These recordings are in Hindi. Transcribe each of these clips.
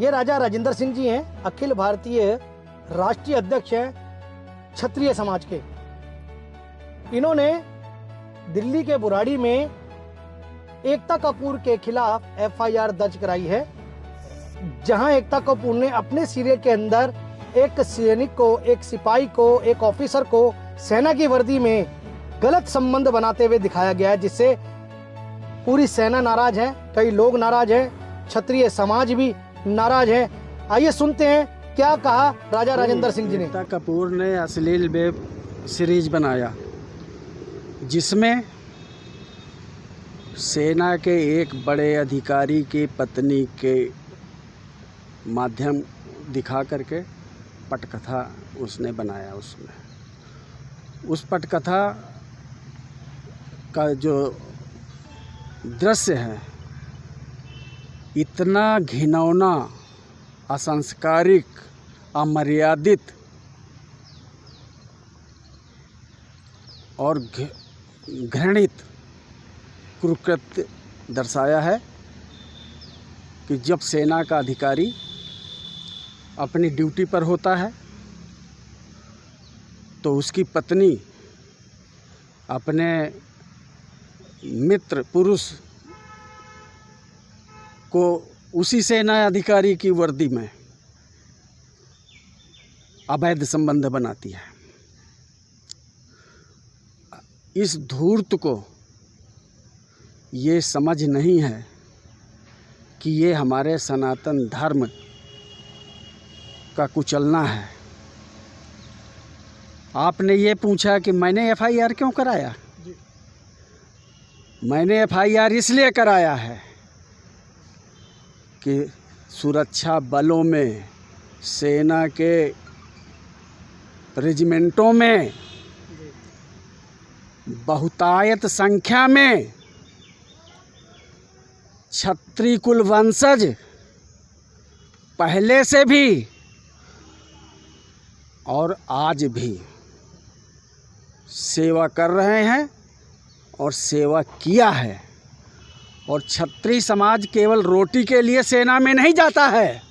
ये राजा राजेंद्र सिंह जी हैं, अखिल भारतीय राष्ट्रीय अध्यक्ष हैं क्षत्रिय समाज के। इन्होंने दिल्ली के बुराड़ी में एकता कपूर के खिलाफ FIR दर्ज कराई है, जहां एकता कपूर ने अपने सीरियल के अंदर एक सैनिक को, एक सिपाही को, एक ऑफिसर को सेना की वर्दी में गलत संबंध बनाते हुए दिखाया गया है, जिससे पूरी सेना नाराज है, कई लोग नाराज हैं, क्षत्रिय समाज भी नाराज है। आइए सुनते हैं क्या कहा राजा राजेंद्र सिंह जी ने। एकता कपूर ने अश्लील वेब सीरीज बनाया जिसमें सेना के एक बड़े अधिकारी की पत्नी के माध्यम दिखा करके पटकथा उसने बनाया। उसमें उस पटकथा का जो दृश्य है इतना घिनौना, असंस्कारिक, अमर्यादित और घृणित कुकृत्य दर्शाया है कि जब सेना का अधिकारी अपनी ड्यूटी पर होता है तो उसकी पत्नी अपने मित्र पुरुष को उसी सेना अधिकारी की वर्दी में अवैध संबंध बनाती है। इस धूर्त को ये समझ नहीं है कि ये हमारे सनातन धर्म का कुचलना है। आपने ये पूछा कि मैंने FIR क्यों कराया? मैंने FIR इसलिए कराया है कि सुरक्षा बलों में, सेना के रेजिमेंटों में बहुतायत संख्या में क्षत्रिय कुल वंशज पहले से भी और आज भी सेवा कर रहे हैं और सेवा किया है। और क्षत्रिय समाज केवल रोटी के लिए सेना में नहीं जाता है,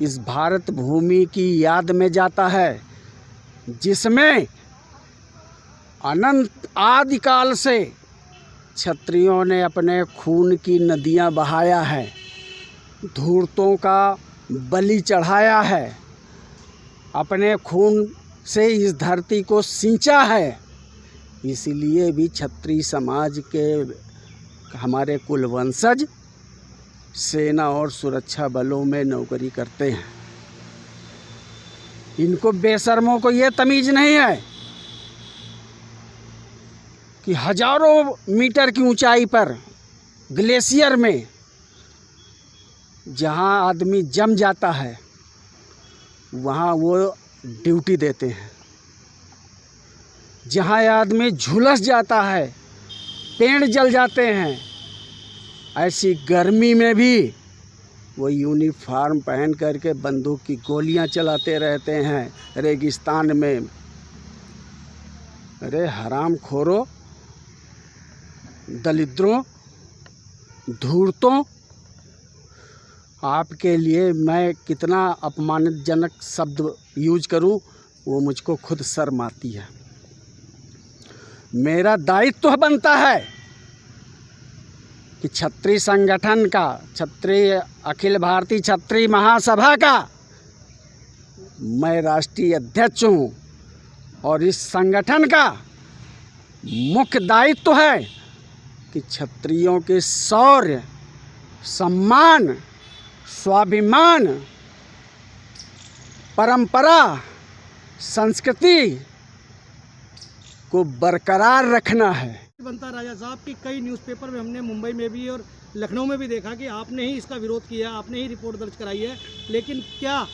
इस भारत भूमि की याद में जाता है जिसमें अनंत आदिकाल से क्षत्रियों ने अपने खून की नदियां बहाया है, धूर्तों का बलि चढ़ाया है, अपने खून से इस धरती को सींचा है। इसलिए भी क्षत्रिय समाज के हमारे कुल वंशज सेना और सुरक्षा बलों में नौकरी करते हैं। इनको बेशर्मों को ये तमीज़ नहीं है कि हजारों मीटर की ऊंचाई पर ग्लेशियर में जहां आदमी जम जाता है वहां वो ड्यूटी देते हैं। जहां आदमी झुलस जाता है, पेड़ जल जाते हैं, ऐसी गर्मी में भी वो यूनिफॉर्म पहन करके बंदूक की गोलियां चलाते रहते हैं रेगिस्तान में। अरे हराम खोरों, दलिद्रों, धूर्तों, आपके लिए मैं कितना अपमानजनक शब्द यूज करूं वो मुझको खुद शर्म आती है। मेरा दायित्व बनता है कि क्षत्रिय संगठन का, क्षत्रिय अखिल भारतीय क्षत्रिय महासभा का मैं राष्ट्रीय अध्यक्ष हूँ और इस संगठन का मुख्य दायित्व है कि क्षत्रियों के शौर्य, सम्मान, स्वाभिमान, परंपरा, संस्कृति को बरकरार रखना है। बनता राजा साहब की कई न्यूज़पेपर में हमने मुंबई में भी और लखनऊ में भी देखा कि आपने ही इसका विरोध किया, आपने ही रिपोर्ट दर्ज कराई है, लेकिन क्या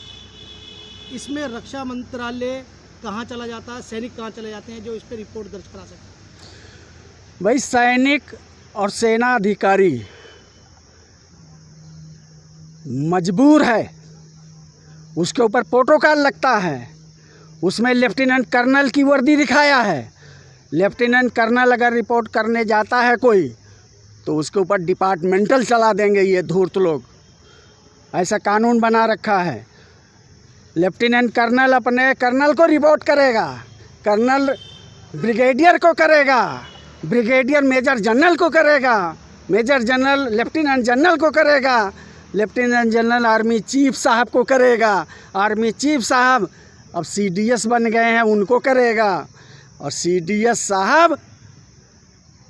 इसमें रक्षा मंत्रालय कहाँ चला जाता है, सैनिक कहाँ चले जाते हैं जो इस पर रिपोर्ट दर्ज करा सकते? भाई सैनिक और सेना अधिकारी मजबूर है, उसके ऊपर प्रोटोकॉल लगता है, उसमें लेफ्टिनेंट कर्नल की वर्दी दिखाया है। लेफ्टिनेंट कर्नल अगर रिपोर्ट करने जाता है कोई तो उसके ऊपर डिपार्टमेंटल चला देंगे ये धूर्त लोग। ऐसा कानून बना रखा है। लेफ्टिनेंट कर्नल अपने कर्नल को रिपोर्ट करेगा, कर्नल ब्रिगेडियर को करेगा, ब्रिगेडियर मेजर जनरल को करेगा, मेजर जनरल लेफ्टिनेंट जनरल को करेगा, लेफ्टिनेंट जनरल आर्मी चीफ साहब को करेगा, आर्मी चीफ साहब अब CDS बन गए हैं उनको करेगा, और CDS साहब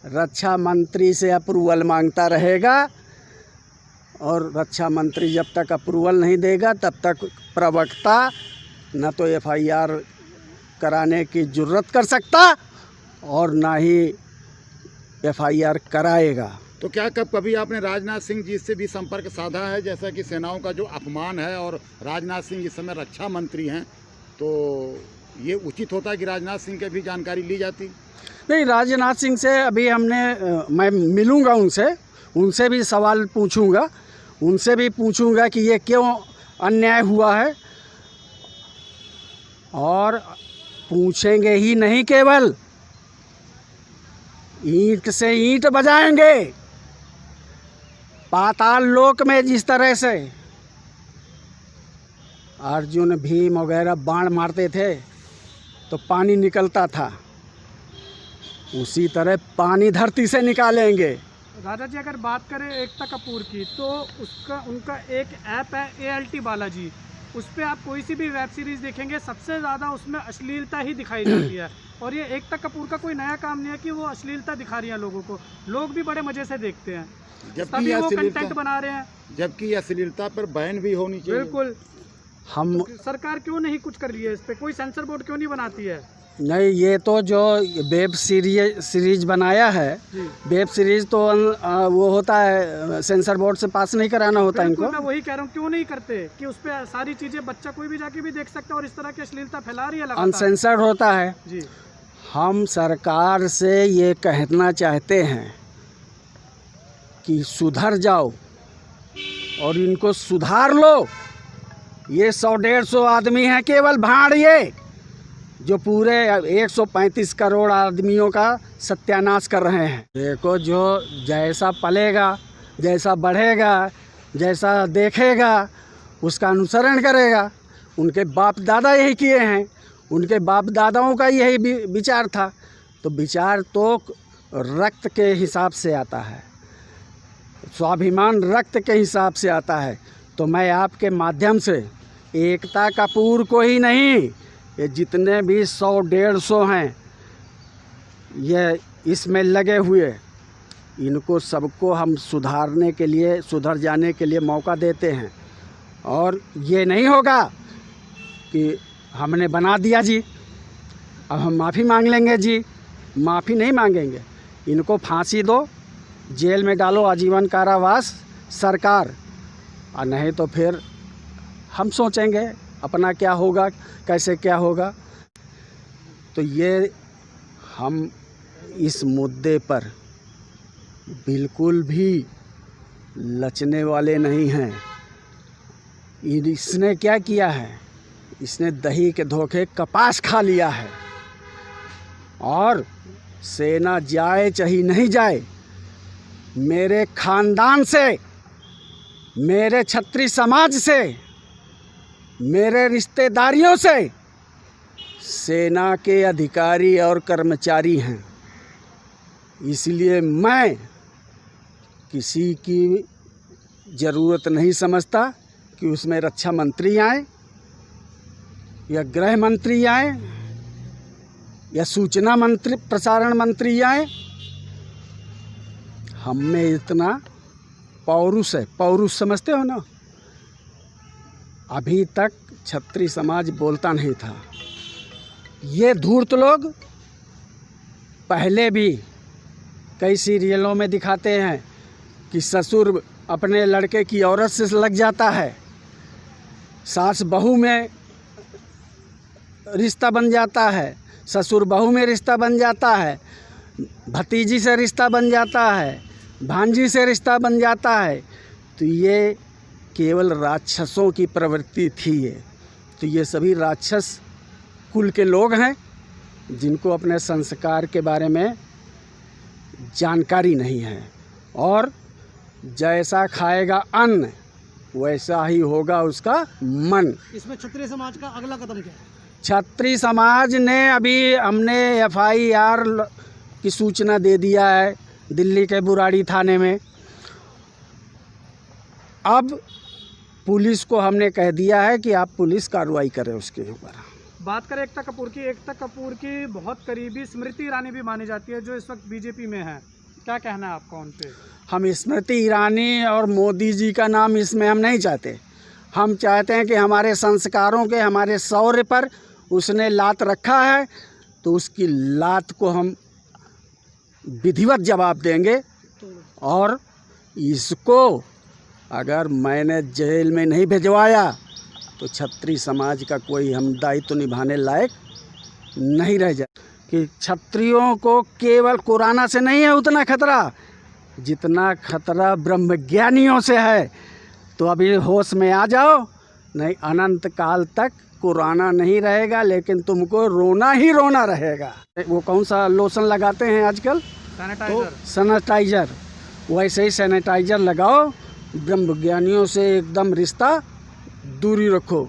रक्षा मंत्री से अप्रूवल मांगता रहेगा, और रक्षा मंत्री जब तक अप्रूवल नहीं देगा तब तक प्रवक्ता न तो FIR कराने की जुर्रत कर सकता और ना ही FIR कराएगा। तो क्या कभी आपने राजनाथ सिंह जी से भी संपर्क साधा है, जैसा कि सेनाओं का जो अपमान है और राजनाथ सिंह इस समय रक्षा मंत्री हैं, तो ये उचित होता है कि राजनाथ सिंह की भी जानकारी ली जाती? नहीं, राजनाथ सिंह से अभी मैं मिलूँगा, उनसे भी सवाल पूछूंगा, उनसे भी पूछूंगा कि ये क्यों अन्याय हुआ है, और पूछेंगे ही नहीं, केवल ईंट से ईंट बजाएंगे। पाताल लोक में जिस तरह से अर्जुन भीम वगैरह बाण मारते थे तो पानी निकलता था, उसी तरह पानी धरती से निकालेंगे। राजा जी, अगर बात करें एकता कपूर की, तो उनका एक ऐप है ALT बालाजी, उस पर आप कोई सी भी वेब सीरीज़ देखेंगे सबसे ज़्यादा उसमें अश्लीलता ही दिखाई जाती है। और ये एकता कपूर का कोई नया काम नहीं है कि वो अश्लीलता दिखा रही है लोगों को, लोग भी बड़े मज़े से देखते हैं, तभी वो कंटेंट बना रहे हैं। जबकि अश्लीलता पर बैन भी होनी चाहिए। बिल्कुल। हम सरकार क्यों नहीं कुछ कर रही है इस पर, कोई सेंसर बोर्ड क्यों नहीं बनाती है? नहीं, ये तो जो वेब सीरीज बनाया है, वेब सीरीज तो वो होता है सेंसर बोर्ड से पास नहीं कराना होता इनको। मैं वही कह रहा हूँ, क्यों नहीं करते कि उस पर सारी चीज़ें बच्चा कोई भी जाके भी देख सकता है, और इस तरह की अश्लीलता फैला रही है लगातार। अनसेंसर्ड होता है जी। हम सरकार से ये कहना चाहते हैं कि सुधर जाओ और इनको सुधार लो। ये 100-150 आदमी हैं केवल भाड़िए, जो पूरे 135 करोड़ आदमियों का सत्यानाश कर रहे हैं। देखो, जो जैसा पलेगा, जैसा बढ़ेगा, जैसा देखेगा उसका अनुसरण करेगा। उनके बाप दादा यही किए हैं, उनके बाप दादाओं का यही विचार था। तो विचार तो रक्त के हिसाब से आता है, स्वाभिमान रक्त के हिसाब से आता है। तो मैं आपके माध्यम से एकता कपूर को ही नहीं, ये जितने भी 100-150 हैं ये इसमें लगे हुए, इनको सबको हम सुधारने के लिए, सुधर जाने के लिए मौका देते हैं। और ये नहीं होगा कि हमने बना दिया जी, अब हम माफ़ी मांग लेंगे जी, माफ़ी नहीं मांगेंगे। इनको फांसी दो, जेल में डालो, आजीवन कारावास सरकार, और नहीं तो फिर हम सोचेंगे अपना क्या होगा, कैसे क्या होगा। तो ये हम इस मुद्दे पर बिल्कुल भी लचने वाले नहीं हैं। इसने क्या किया है, इसने दही के धोखे कपास खा लिया है। और सेना जाए चाहे नहीं जाए, मेरे खानदान से, मेरे क्षत्रिय समाज से, मेरे रिश्तेदारियों से सेना के अधिकारी और कर्मचारी हैं। इसलिए मैं किसी की ज़रूरत नहीं समझता कि उसमें रक्षा मंत्री आए या गृह मंत्री आए या सूचना मंत्री, प्रसारण मंत्री आए। हम में इतना पौरुष है, पौरुष समझते हो ना, अभी तक क्षत्रिय समाज बोलता नहीं था। ये धूर्त लोग पहले भी कई सीरियलों में दिखाते हैं कि ससुर अपने लड़के की औरत से लग जाता है, सास बहू में रिश्ता बन जाता है, ससुर बहू में रिश्ता बन जाता है, भतीजी से रिश्ता बन जाता है, भांजी से रिश्ता बन जाता है। तो ये केवल राक्षसों की प्रवृत्ति थी। ये तो ये सभी राक्षस कुल के लोग हैं जिनको अपने संस्कार के बारे में जानकारी नहीं है। और जैसा खाएगा अन्न वैसा ही होगा उसका मन। इसमें क्षत्रिय समाज का अगला कदम क्या है? छत्री समाज ने अभी हमने FIR की सूचना दे दिया है दिल्ली के बुराड़ी थाने में। अब पुलिस को हमने कह दिया है कि आप पुलिस कार्रवाई करें उसके ऊपर। बात करें एकता कपूर की बहुत करीबी स्मृति ईरानी भी मानी जाती है जो इस वक्त बीजेपी में है, क्या कहना है आपका उन पे? हम स्मृति ईरानी और मोदी जी का नाम इसमें हम नहीं चाहते। हम चाहते हैं कि हमारे संस्कारों के, हमारे शौर्य पर उसने लात रखा है तो उसकी लात को हम विधिवत जवाब देंगे। और इसको अगर मैंने जेल में नहीं भिजवाया तो क्षत्रिय समाज का कोई हम दायित्व निभाने लायक नहीं रह जाए। कि क्षत्रियों को केवल कोरोना से नहीं है उतना खतरा जितना खतरा ब्रह्मज्ञानियों से है। तो अभी होश में आ जाओ, नहीं अनंत काल तक कोरोना नहीं रहेगा, लेकिन तुमको रोना ही रोना रहेगा। वो कौन सा लोशन लगाते हैं आजकल? सैनिटाइजर। वैसे ही सैनिटाइजर लगाओ, ब्रह्मज्ञानियों से एकदम रिश्ता दूरी रखो।